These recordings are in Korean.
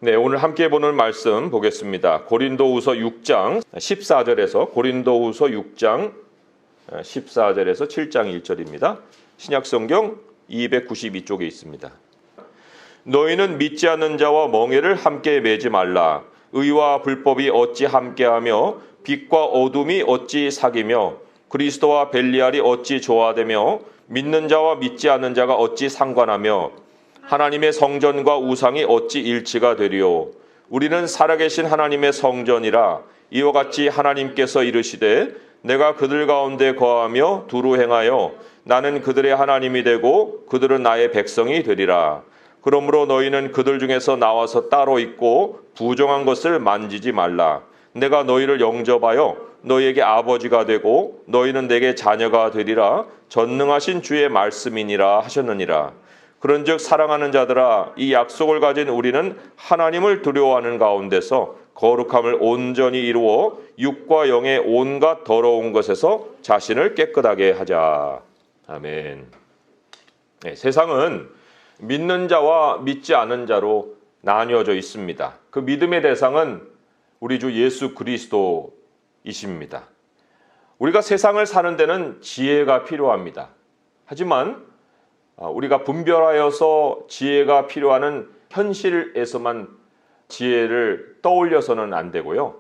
네, 오늘 함께 보는 말씀 보겠습니다. 고린도후서 6장 14절에서 고린도후서 6장 14절에서 7장 1절입니다. 신약성경 292쪽에 있습니다. 너희는 믿지 않는 자와 멍에를 함께 매지 말라. 의와 불법이 어찌 함께하며 빛과 어둠이 어찌 사귀며 그리스도와 벨리알이 어찌 조화되며 믿는 자와 믿지 않는 자가 어찌 상관하며 하나님의 성전과 우상이 어찌 일치가 되리요. 우리는 살아계신 하나님의 성전이라. 이와 같이 하나님께서 이르시되 내가 그들 가운데 거하며 두루 행하여 나는 그들의 하나님이 되고 그들은 나의 백성이 되리라. 그러므로 너희는 그들 중에서 나와서 따로 있고 부정한 것을 만지지 말라. 내가 너희를 영접하여 너희에게 아버지가 되고 너희는 내게 자녀가 되리라. 전능하신 주의 말씀이니라 하셨느니라. 그런즉 사랑하는 자들아, 이 약속을 가진 우리는 하나님을 두려워하는 가운데서 거룩함을 온전히 이루어 육과 영의 온갖 더러운 것에서 자신을 깨끗하게 하자. 아멘. 네, 세상은 믿는 자와 믿지 않은 자로 나뉘어져 있습니다. 그 믿음의 대상은 우리 주 예수 그리스도이십니다. 우리가 세상을 사는 데는 지혜가 필요합니다. 하지만 우리가 분별하여서 지혜가 필요한 현실에서만 지혜를 떠올려서는 안 되고요.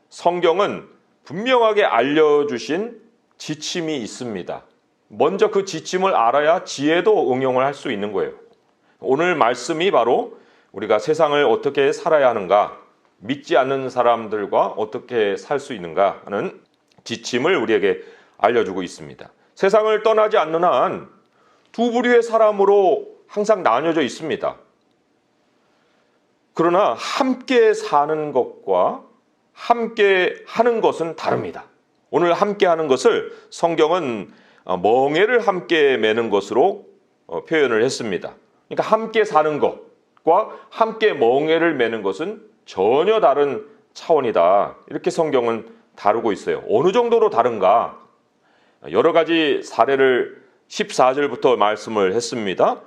성경은 분명하게 알려주신 지침이 있습니다. 먼저 그 지침을 알아야 지혜도 응용을 할 수 있는 거예요. 오늘 말씀이 바로 우리가 세상을 어떻게 살아야 하는가, 믿지 않는 사람들과 어떻게 살 수 있는가 하는 지침을 우리에게 알려주고 있습니다. 세상을 떠나지 않는 한 두 부류의 사람으로 항상 나뉘어져 있습니다. 그러나 함께 사는 것과 함께 하는 것은 다릅니다. 오늘 함께 하는 것을 성경은 멍에를 함께 매는 것으로 표현을 했습니다. 그러니까 함께 사는 것과 함께 멍에를 매는 것은 전혀 다른 차원이다. 이렇게 성경은 다루고 있어요. 어느 정도로 다른가? 여러 가지 사례를 14절부터 말씀을 했습니다.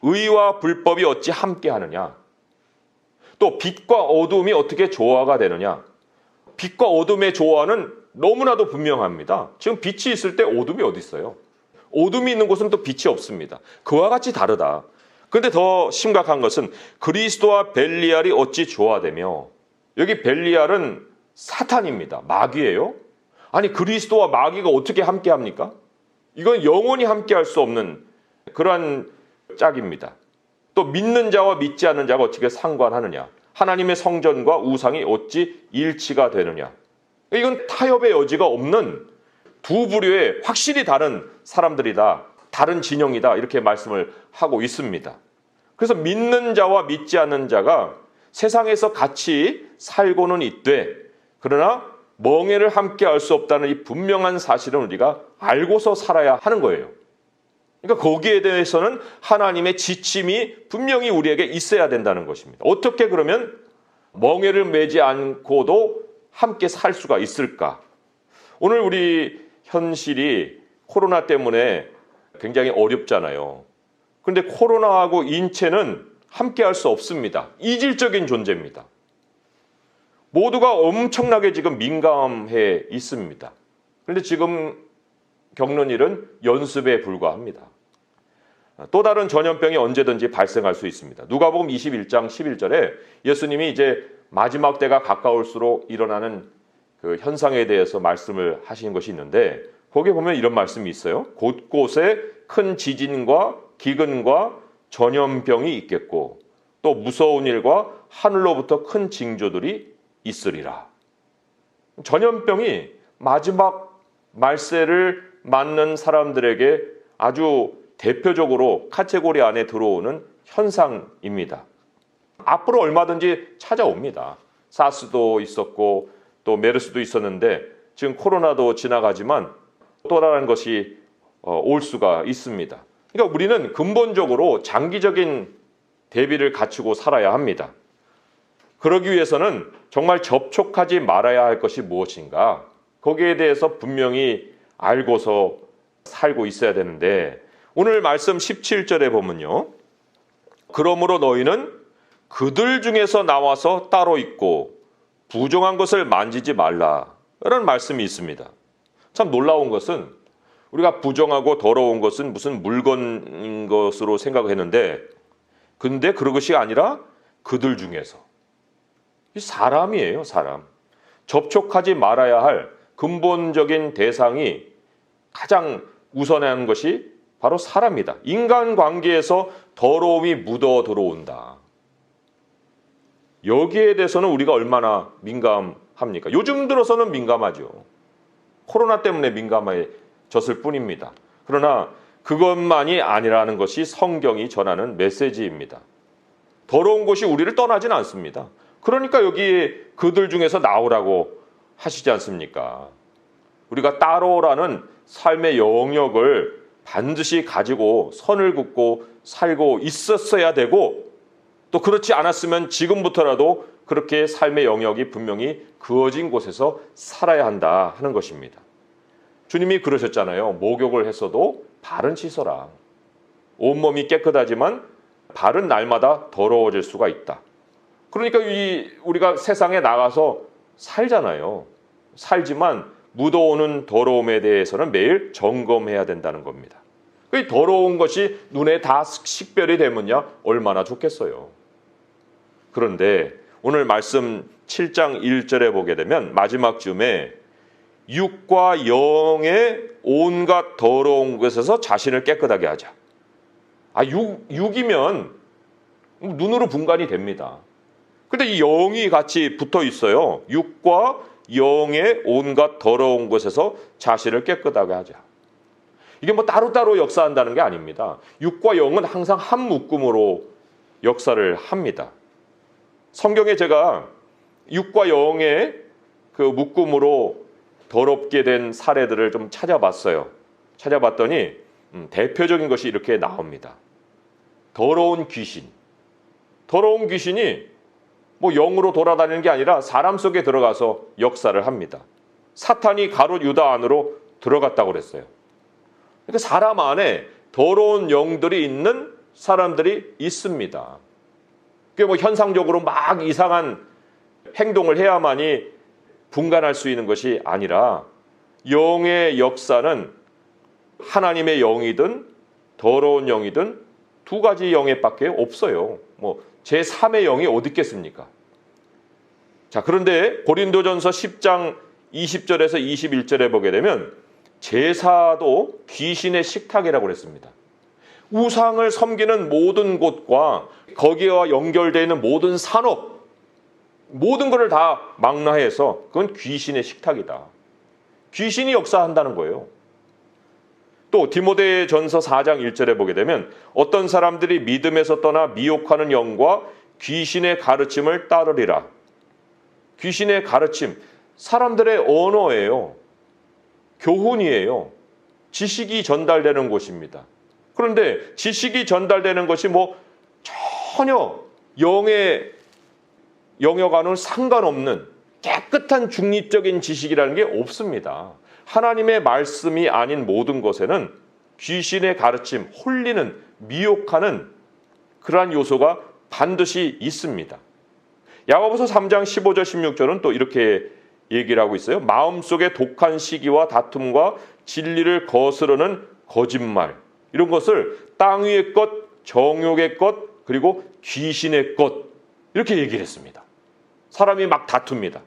의와 불법이 어찌 함께 하느냐? 또 빛과 어둠이 어떻게 조화가 되느냐? 빛과 어둠의 조화는 너무나도 분명합니다. 지금 빛이 있을 때 어둠이 어디 있어요? 어둠이 있는 곳은 또 빛이 없습니다. 그와 같이 다르다. 그런데 더 심각한 것은 그리스도와 벨리알이 어찌 조화되며, 여기 벨리알은 사탄입니다. 마귀예요. 아니, 그리스도와 마귀가 어떻게 함께 합니까? 이건 영원히 함께할 수 없는 그러한 짝입니다. 또 믿는 자와 믿지 않는 자가 어떻게 상관하느냐? 하나님의 성전과 우상이 어찌 일치가 되느냐? 이건 타협의 여지가 없는 두 부류의 확실히 다른 사람들이다. 다른 진영이다. 이렇게 말씀을 하고 있습니다. 그래서 믿는 자와 믿지 않는 자가 세상에서 같이 살고는 있되, 그러나 멍에를 함께 할 수 없다는 이 분명한 사실은 우리가 알고서 살아야 하는 거예요. 그러니까 거기에 대해서는 하나님의 지침이 분명히 우리에게 있어야 된다는 것입니다. 어떻게 그러면 멍에를 매지 않고도 함께 살 수가 있을까? 오늘 우리 현실이 코로나 때문에 굉장히 어렵잖아요. 그런데 코로나하고 인체는 함께 할 수 없습니다. 이질적인 존재입니다. 모두가 엄청나게 지금 민감해 있습니다. 그런데 지금 겪는 일은 연습에 불과합니다. 또 다른 전염병이 언제든지 발생할 수 있습니다. 누가복음 21장 11절에 예수님이 이제 마지막 때가 가까울수록 일어나는 그 현상에 대해서 말씀을 하시는 것이 있는데, 거기에 보면 이런 말씀이 있어요. 곳곳에 큰 지진과 기근과 전염병이 있겠고 또 무서운 일과 하늘로부터 큰 징조들이 있으리라. 전염병이 마지막 말세를 맞는 사람들에게 아주 대표적으로 카테고리 안에 들어오는 현상입니다. 앞으로 얼마든지 찾아옵니다. 사스도 있었고 또 메르스도 있었는데 지금 코로나도 지나가지만 또 다른 것이 올 수가 있습니다. 그러니까 우리는 근본적으로 장기적인 대비를 갖추고 살아야 합니다. 그러기 위해서는 정말 접촉하지 말아야 할 것이 무엇인가, 거기에 대해서 분명히 알고서 살고 있어야 되는데, 오늘 말씀 17절에 보면요, 그러므로 너희는 그들 중에서 나와서 따로 있고 부정한 것을 만지지 말라라는 말씀이 있습니다. 참 놀라운 것은 우리가 부정하고 더러운 것은 무슨 물건인 것으로 생각했는데 근데 그런 것이 아니라 그들 중에서 사람이에요. 사람. 접촉하지 말아야 할 근본적인 대상이 가장 우선한 것이 바로 사람이다. 인간관계에서 더러움이 묻어 들어온다. 여기에 대해서는 우리가 얼마나 민감합니까? 요즘 들어서는 민감하죠. 코로나 때문에 민감해졌을 뿐입니다. 그러나 그것만이 아니라는 것이 성경이 전하는 메시지입니다. 더러운 것이 우리를 떠나진 않습니다. 그러니까 여기 그들 중에서 나오라고 하시지 않습니까? 우리가 따로라는 삶의 영역을 반드시 가지고 선을 긋고 살고 있었어야 되고 또 그렇지 않았으면 지금부터라도 그렇게 삶의 영역이 분명히 그어진 곳에서 살아야 한다 하는 것입니다. 주님이 그러셨잖아요. 목욕을 했어도 발은 씻어라. 온몸이 깨끗하지만 발은 날마다 더러워질 수가 있다. 그러니까 우리가 세상에 나가서 살잖아요. 살지만 묻어오는 더러움에 대해서는 매일 점검해야 된다는 겁니다. 그 더러운 것이 눈에 다 식별이 되면야 얼마나 좋겠어요. 그런데 오늘 말씀 7장 1절에 보게 되면 마지막 쯤에 육과 영의 온갖 더러운 것에서 자신을 깨끗하게 하자. 육이면 눈으로 분간이 됩니다. 근데 이 영이 같이 붙어 있어요. 육과 영의 온갖 더러운 것에서 자신을 깨끗하게 하자. 이게 뭐 따로따로 역사한다는 게 아닙니다. 육과 영은 항상 한 묶음으로 역사를 합니다. 성경에 제가 육과 영의 그 묶음으로 더럽게 된 사례들을 좀 찾아봤어요. 찾아봤더니 대표적인 것이 이렇게 나옵니다. 더러운 귀신. 더러운 귀신이 뭐 영으로 돌아다니는 게 아니라 사람 속에 들어가서 역사를 합니다. 사탄이 가룟 유다 안으로 들어갔다고 그랬어요. 그러니까 사람 안에 더러운 영들이 있는 사람들이 있습니다. 그게 뭐 현상적으로 막 이상한 행동을 해야만이 분간할 수 있는 것이 아니라 영의 역사는 하나님의 영이든 더러운 영이든 두 가지 영에밖에 없어요. 뭐 제3의 영이 어디 있겠습니까? 자, 그런데 고린도전서 10장 20절에서 21절에 보게 되면 제사도 귀신의 식탁이라고 그랬습니다. 우상을 섬기는 모든 곳과 거기와 연결되어 있는 모든 산업, 모든 것을 다 망라해서 그건 귀신의 식탁이다. 귀신이 역사한다는 거예요. 또 디모데전서 4장 1절에 보게 되면 어떤 사람들이 믿음에서 떠나 미혹하는 영과 귀신의 가르침을 따르리라. 귀신의 가르침, 사람들의 언어예요. 교훈이에요. 지식이 전달되는 곳입니다. 그런데 지식이 전달되는 것이 뭐 전혀 영의 영역과는 상관없는 깨끗한 중립적인 지식이라는 게 없습니다. 하나님의 말씀이 아닌 모든 것에는 귀신의 가르침, 홀리는, 미혹하는 그러한 요소가 반드시 있습니다. 야고보서 3장 15절 16절은 또 이렇게 얘기를 하고 있어요. 마음속에 독한 시기와 다툼과 진리를 거스르는 거짓말, 이런 것을 땅 위의 것, 정욕의 것, 그리고 귀신의 것, 이렇게 얘기를 했습니다. 사람이 막 다툽니다.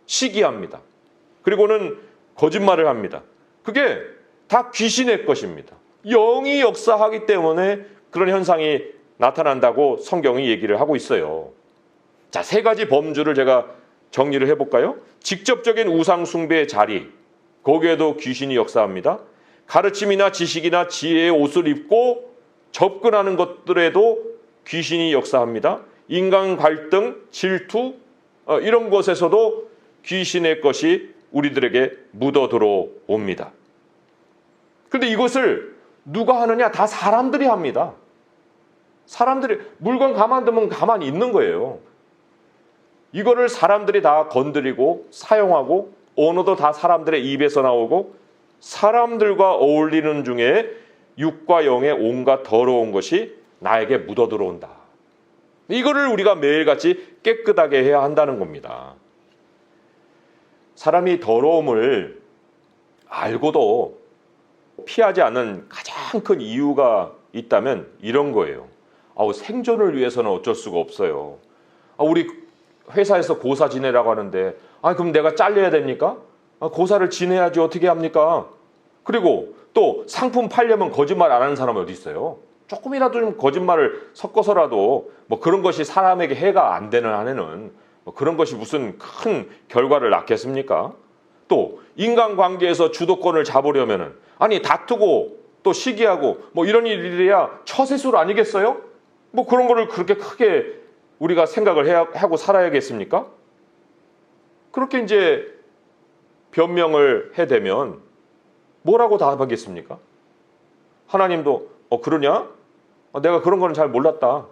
시기합니다. 그리고는 거짓말을 합니다. 그게 다 귀신의 것입니다. 영이 역사하기 때문에 그런 현상이 나타난다고 성경이 얘기를 하고 있어요. 자, 세 가지 범주를 제가 정리를 해볼까요? 직접적인 우상 숭배의 자리, 거기에도 귀신이 역사합니다. 가르침이나 지식이나 지혜의 옷을 입고 접근하는 것들에도 귀신이 역사합니다. 인간 갈등, 질투, 이런 것에서도 귀신의 것이 우리들에게 묻어 들어옵니다. 그런데 이것을 누가 하느냐? 다 사람들이 합니다. 사람들이 물건 가만두면 가만히 있는 거예요. 이거를 사람들이 다 건드리고 사용하고 언어도 다 사람들의 입에서 나오고 사람들과 어울리는 중에 육과 영의 온갖 더러운 것이 나에게 묻어 들어온다. 이거를 우리가 매일같이 깨끗하게 해야 한다는 겁니다. 사람이 더러움을 알고도 피하지 않는 가장 큰 이유가 있다면 이런 거예요. 생존을 위해서는 어쩔 수가 없어요. 우리 회사에서 고사 지내라고 하는데 그럼 내가 잘려야 됩니까? 고사를 지내야지 어떻게 합니까? 그리고 또 상품 팔려면 거짓말 안 하는 사람이 어디 있어요? 조금이라도 좀 거짓말을 섞어서라도 뭐 그런 것이 사람에게 해가 안 되는 한에는 뭐 그런 것이 무슨 큰 결과를 낳겠습니까? 또 인간관계에서 주도권을 잡으려면은 다투고 또 시기하고 뭐 이런 일이야 처세술 아니겠어요? 뭐 그런 거를 그렇게 크게 우리가 생각을 하고 살아야겠습니까? 그렇게 이제 변명을 해대면 뭐라고 답하겠습니까? 하나님도 그러냐? 내가 그런 거는 잘 몰랐다.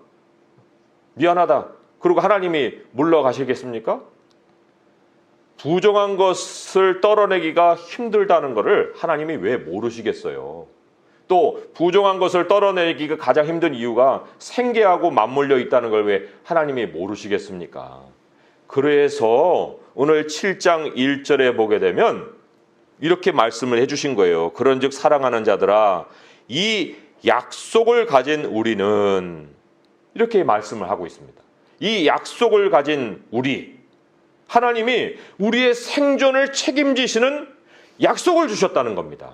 미안하다. 그리고 하나님이 물러가시겠습니까? 부정한 것을 떨어내기가 힘들다는 것을 하나님이 왜 모르시겠어요? 또 부정한 것을 떨어내기가 가장 힘든 이유가 생계하고 맞물려 있다는 걸 왜 하나님이 모르시겠습니까? 그래서 오늘 7장 1절에 보게 되면 이렇게 말씀을 해주신 거예요. 그런즉 사랑하는 자들아, 이 약속을 가진 우리는, 이렇게 말씀을 하고 있습니다. 이 약속을 가진 우리, 하나님이 우리의 생존을 책임지시는 약속을 주셨다는 겁니다.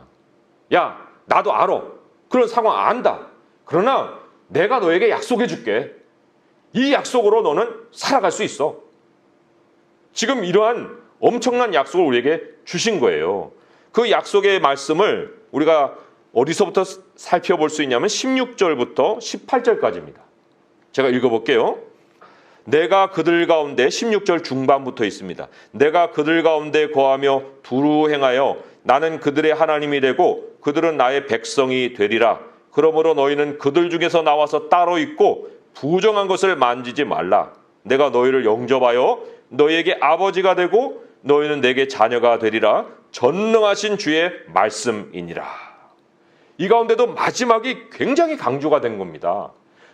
야, 나도 알아. 그런 상황 안다. 그러나 내가 너에게 약속해 줄게. 이 약속으로 너는 살아갈 수 있어. 지금 이러한 엄청난 약속을 우리에게 주신 거예요. 그 약속의 말씀을 우리가 어디서부터 살펴볼 수 있냐면 16절부터 18절까지입니다. 제가 읽어볼게요. 내가 그들 가운데 16절 중반부터 있습니다. 내가 그들 가운데 거하며 두루 행하여 나는 그들의 하나님이 되고 그들은 나의 백성이 되리라. 그러므로 너희는 그들 중에서 나와서 따로 있고 부정한 것을 만지지 말라. 내가 너희를 영접하여 너희에게 아버지가 되고 너희는 내게 자녀가 되리라. 전능하신 주의 말씀이니라. 이 가운데도 마지막이 굉장히 강조가 된 겁니다.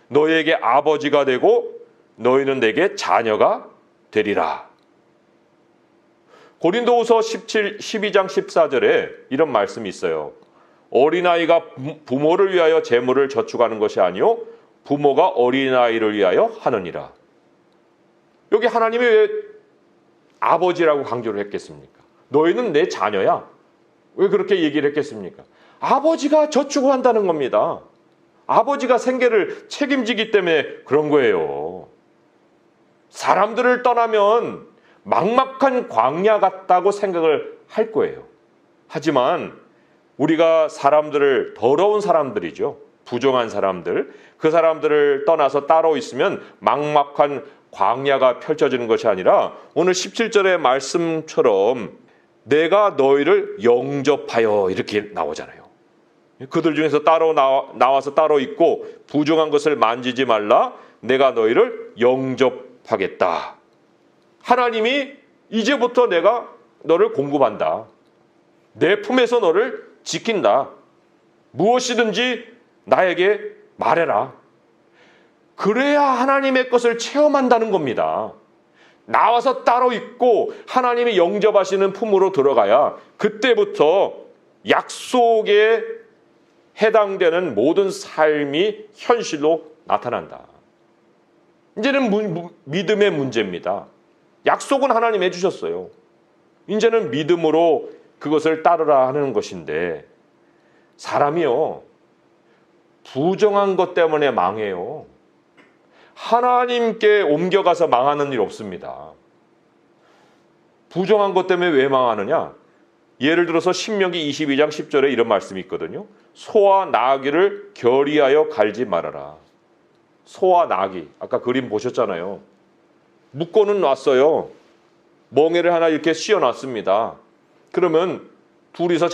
너희에게 아버지가 되고 너희는 내게 자녀가 되리라. 고린도후서 12장 14절에 이런 말씀이 있어요. 어린아이가 부모를 위하여 재물을 저축하는 것이 아니요 부모가 어린아이를 위하여 하느니라. 여기 하나님이 왜 아버지라고 강조를 했겠습니까? 너희는 내 자녀야. 왜 그렇게 얘기를 했겠습니까? 아버지가 저축을 한다는 겁니다. 아버지가 생계를 책임지기 때문에 그런 거예요. 사람들을 떠나면 막막한 광야 같다고 생각을 할 거예요. 하지만 우리가 사람들을, 더러운 사람들이죠. 부정한 사람들, 그 사람들을 떠나서 따로 있으면 막막한 광야가 펼쳐지는 것이 아니라 오늘 17절의 말씀처럼 내가 너희를 영접하여 이렇게 나오잖아요. 그들 중에서 따로 나와서 따로 있고 부정한 것을 만지지 말라. 내가 너희를 영접하겠다. 하나님이 이제부터 내가 너를 공급한다. 내 품에서 너를 지킨다. 무엇이든지 나에게 말해라. 그래야 하나님의 것을 체험한다는 겁니다. 나와서 따로 있고 하나님이 영접하시는 품으로 들어가야 그때부터 약속에 해당되는 모든 삶이 현실로 나타난다. 이제는 믿음의 문제입니다. 약속은 하나님 해주셨어요. 이제는 믿음으로 그것을 따르라 하는 것인데 사람이요, 부정한 것 때문에 망해요. 하나님께 옮겨가서 망하는 일 없습니다. 부정한 것 때문에 왜 망하느냐? 예를 들어서 신명기 22장 10절에 이런 말씀이 있거든요. 소와 나귀를 결의하여 갈지 말아라. 소와 나귀, 아까 그림 보셨잖아요. 묶고는 놨어요. 멍에를 하나 이렇게 씌워놨습니다. 그러면 둘이서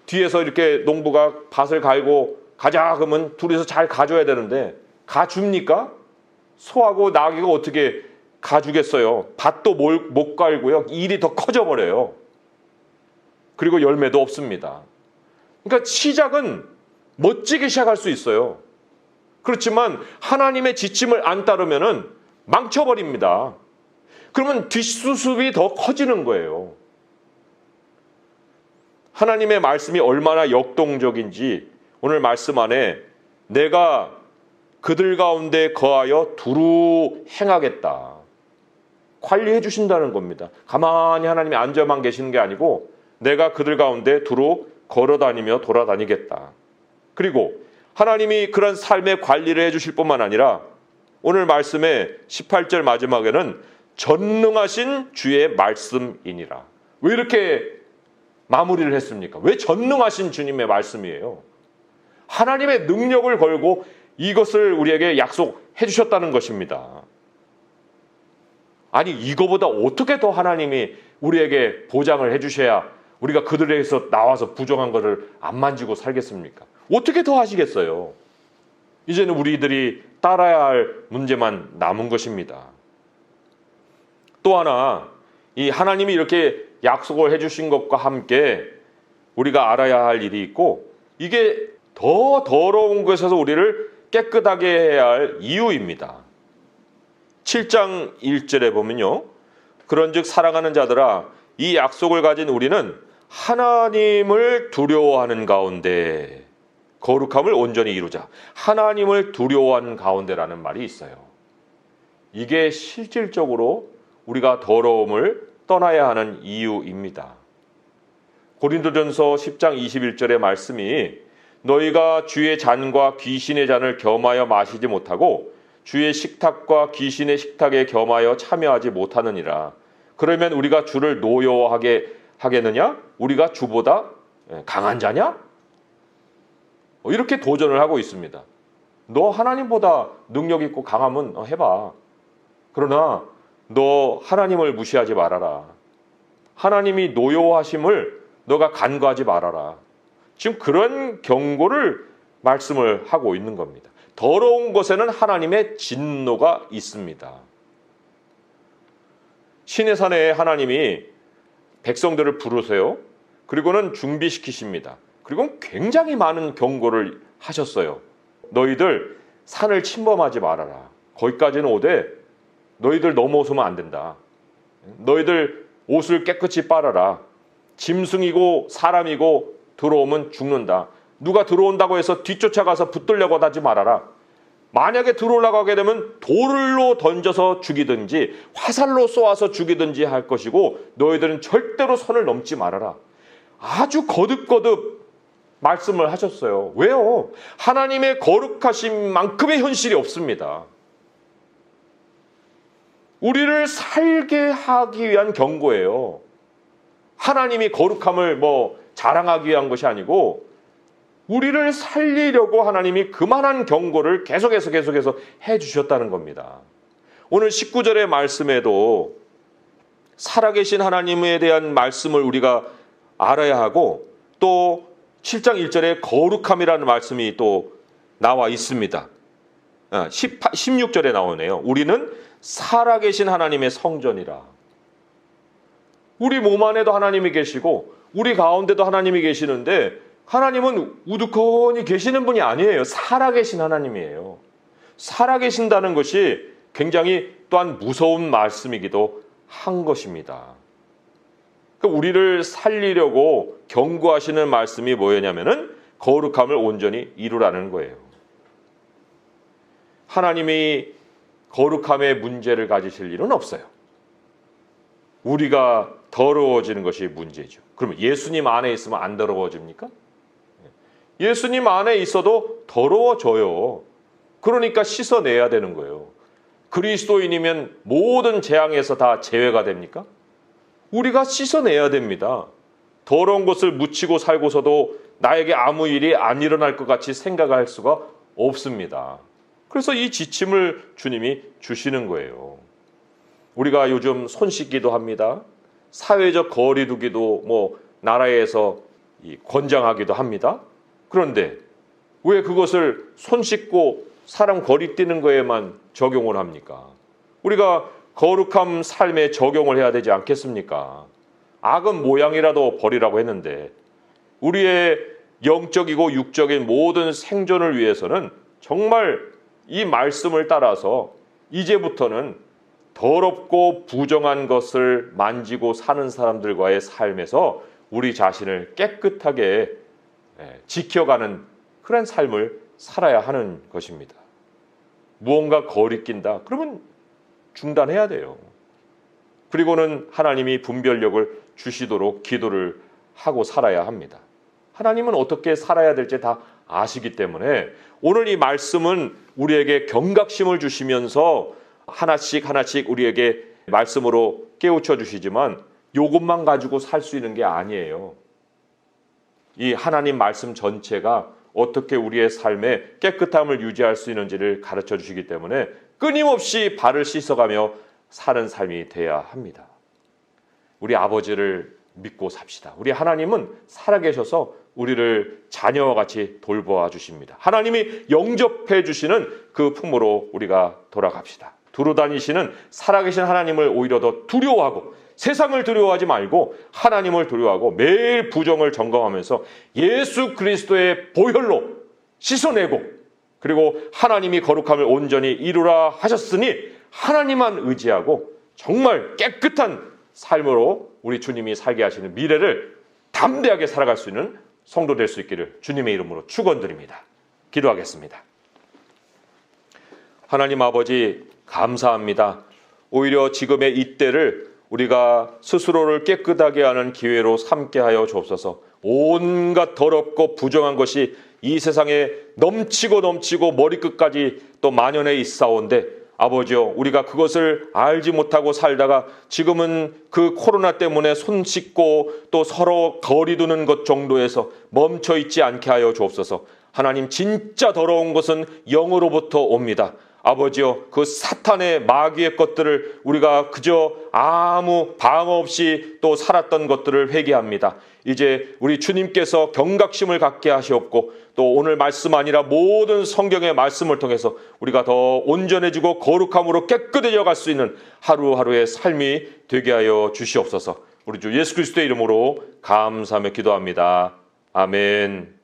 뒤에서 이렇게 농부가 밭을 갈고 가자 그러면 둘이서 잘 가줘야 되는데 가줍니까? 소하고 나귀가 어떻게 가주겠어요? 밭도 못 갈고요. 일이 더 커져버려요. 그리고 열매도 없습니다. 그러니까 시작은 멋지게 시작할 수 있어요. 그렇지만 하나님의 지침을 안 따르면은 망쳐버립니다. 그러면 뒷수습이 더 커지는 거예요. 하나님의 말씀이 얼마나 역동적인지 오늘 말씀 안에 내가 그들 가운데 거하여 두루 행하겠다. 관리해 주신다는 겁니다. 가만히 하나님이 앉아만 계시는 게 아니고 내가 그들 가운데 두루 걸어다니며 돌아다니겠다. 그리고 하나님이 그런 삶의 관리를 해 주실 뿐만 아니라 오늘 말씀의 18절 마지막에는 전능하신 주의 말씀이니라. 왜 이렇게 마무리를 했습니까? 왜 전능하신 주님의 말씀이에요? 하나님의 능력을 걸고 이것을 우리에게 약속해 주셨다는 것입니다. 아니 이거보다 어떻게 더 하나님이 우리에게 보장을 해 주셔야 우리가 그들에게서 나와서 부정한 것을 안 만지고 살겠습니까? 어떻게 더 하시겠어요? 이제는 우리들이 따라야 할 문제만 남은 것입니다. 또 하나 이 하나님이 이렇게 약속을 해주신 것과 함께 우리가 알아야 할 일이 있고 이게 더 더러운 것에서 우리를 깨끗하게 해야 할 이유입니다. 7장 1절에 보면요. 그런즉 사랑하는 자들아 이 약속을 가진 우리는 하나님을 두려워하는 가운데 거룩함을 온전히 이루자. 하나님을 두려워하는 가운데라는 말이 있어요. 이게 실질적으로 우리가 더러움을 떠나야 하는 이유입니다. 고린도전서 10장 21절의 말씀이 너희가 주의 잔과 귀신의 잔을 겸하여 마시지 못하고 주의 식탁과 귀신의 식탁에 겸하여 참여하지 못하느니라. 그러면 우리가 주를 노여워하게 하겠느냐? 우리가 주보다 강한 자냐? 이렇게 도전을 하고 있습니다. 너 하나님보다 능력 있고 강하면 해봐. 그러나 너 하나님을 무시하지 말아라. 하나님이 노여워하심을 너가 간과하지 말아라. 지금 그런 경고를 말씀을 하고 있는 겁니다. 더러운 것에는 하나님의 진노가 있습니다. 신의 산에 하나님이 백성들을 부르세요. 그리고는 준비시키십니다. 그리고 굉장히 많은 경고를 하셨어요. 너희들 산을 침범하지 말아라. 거기까지는 오되 너희들 넘어서면 안 된다. 너희들 옷을 깨끗이 빨아라. 짐승이고 사람이고 들어오면 죽는다. 누가 들어온다고 해서 뒤쫓아가서 붙들려고 하지 말아라. 만약에 들어오려고 하게 되면 돌로 던져서 죽이든지 화살로 쏘아서 죽이든지 할 것이고 너희들은 절대로 선을 넘지 말아라. 아주 거듭거듭 말씀을 하셨어요. 왜요? 하나님의 거룩하심만큼의 현실이 없습니다. 우리를 살게 하기 위한 경고예요. 하나님이 거룩함을 자랑하기 위한 것이 아니고 우리를 살리려고 하나님이 그만한 경고를 계속해서 해주셨다는 겁니다. 오늘 19절의 말씀에도 살아계신 하나님에 대한 말씀을 우리가 알아야 하고 또 7장 1절에 거룩함이라는 말씀이 또 나와 있습니다. 16절에 나오네요. 우리는 살아계신 하나님의 성전이라. 우리 몸 안에도 하나님이 계시고 우리 가운데도 하나님이 계시는데 하나님은 우두커니 계시는 분이 아니에요. 살아계신 하나님이에요. 살아계신다는 것이 굉장히 또한 무서운 말씀이기도 한 것입니다. 우리를 살리려고 경고하시는 말씀이 뭐였냐면은 거룩함을 온전히 이루라는 거예요. 하나님이 거룩함의 문제를 가지실 일은 없어요. 우리가 더러워지는 것이 문제죠. 그러면 예수님 안에 있으면 안 더러워집니까? 예수님 안에 있어도 더러워져요. 그러니까 씻어내야 되는 거예요. 그리스도인이면 모든 재앙에서 다 제외가 됩니까? 우리가 씻어내야 됩니다. 더러운 것을 묻히고 살고서도 나에게 아무 일이 안 일어날 것 같이 생각할 수가 없습니다. 그래서 이 지침을 주님이 주시는 거예요. 우리가 요즘 손 씻기도 합니다. 사회적 거리 두기도 나라에서 권장하기도 합니다. 그런데 왜 그것을 손 씻고 사람 거리 뛰는 거에만 적용을 합니까? 우리가 거룩함 삶에 적용을 해야 되지 않겠습니까? 악은 모양이라도 버리라고 했는데 우리의 영적이고 육적인 모든 생존을 위해서는 정말 이 말씀을 따라서 이제부터는 더럽고 부정한 것을 만지고 사는 사람들과의 삶에서 우리 자신을 깨끗하게 지켜가는 그런 삶을 살아야 하는 것입니다. 무언가 거리낀다. 그러면 중단해야 돼요. 그리고는 하나님이 분별력을 주시도록 기도를 하고 살아야 합니다. 하나님은 어떻게 살아야 될지 다 아시기 때문에 오늘 이 말씀은 우리에게 경각심을 주시면서 하나씩 우리에게 말씀으로 깨우쳐 주시지만 이것만 가지고 살 수 있는 게 아니에요. 이 하나님 말씀 전체가 어떻게 우리의 삶에 깨끗함을 유지할 수 있는지를 가르쳐 주시기 때문에 끊임없이 발을 씻어가며 사는 삶이 돼야 합니다. 우리 아버지를 믿고 삽시다. 우리 하나님은 살아계셔서 우리를 자녀와 같이 돌보아 주십니다. 하나님이 영접해 주시는 그 품으로 우리가 돌아갑시다. 두루 다니시는 살아계신 하나님을 오히려 더 두려워하고 세상을 두려워하지 말고 하나님을 두려워하고 매일 부정을 점검하면서 예수 그리스도의 보혈로 씻어내고 그리고 하나님이 거룩함을 온전히 이루라 하셨으니 하나님만 의지하고 정말 깨끗한 삶으로 우리 주님이 살게 하시는 미래를 담대하게 살아갈 수 있는 성도 될 수 있기를 주님의 이름으로 축원드립니다. 기도하겠습니다. 하나님 아버지 감사합니다. 오히려 지금의 이때를 우리가 스스로를 깨끗하게 하는 기회로 삼게 하여 주옵소서. 온갖 더럽고 부정한 것이 이 세상에 넘치고 머리끝까지 또 만연해 있사온데 아버지요, 우리가 그것을 알지 못하고 살다가 지금은 그 코로나 때문에 손 씻고 또 서로 거리 두는 것 정도에서 멈춰 있지 않게 하여 주옵소서. 하나님, 진짜 더러운 것은 영으로부터 옵니다. 아버지요, 그 사탄의 마귀의 것들을 우리가 그저 아무 방어 없이 또 살았던 것들을 회개합니다. 이제 우리 주님께서 경각심을 갖게 하시옵고 또 오늘 말씀 아니라 모든 성경의 말씀을 통해서 우리가 더 온전해지고 거룩함으로 깨끗해져 갈 수 있는 하루하루의 삶이 되게 하여 주시옵소서. 우리 주 예수 그리스도의 이름으로 감사하며 기도합니다. 아멘.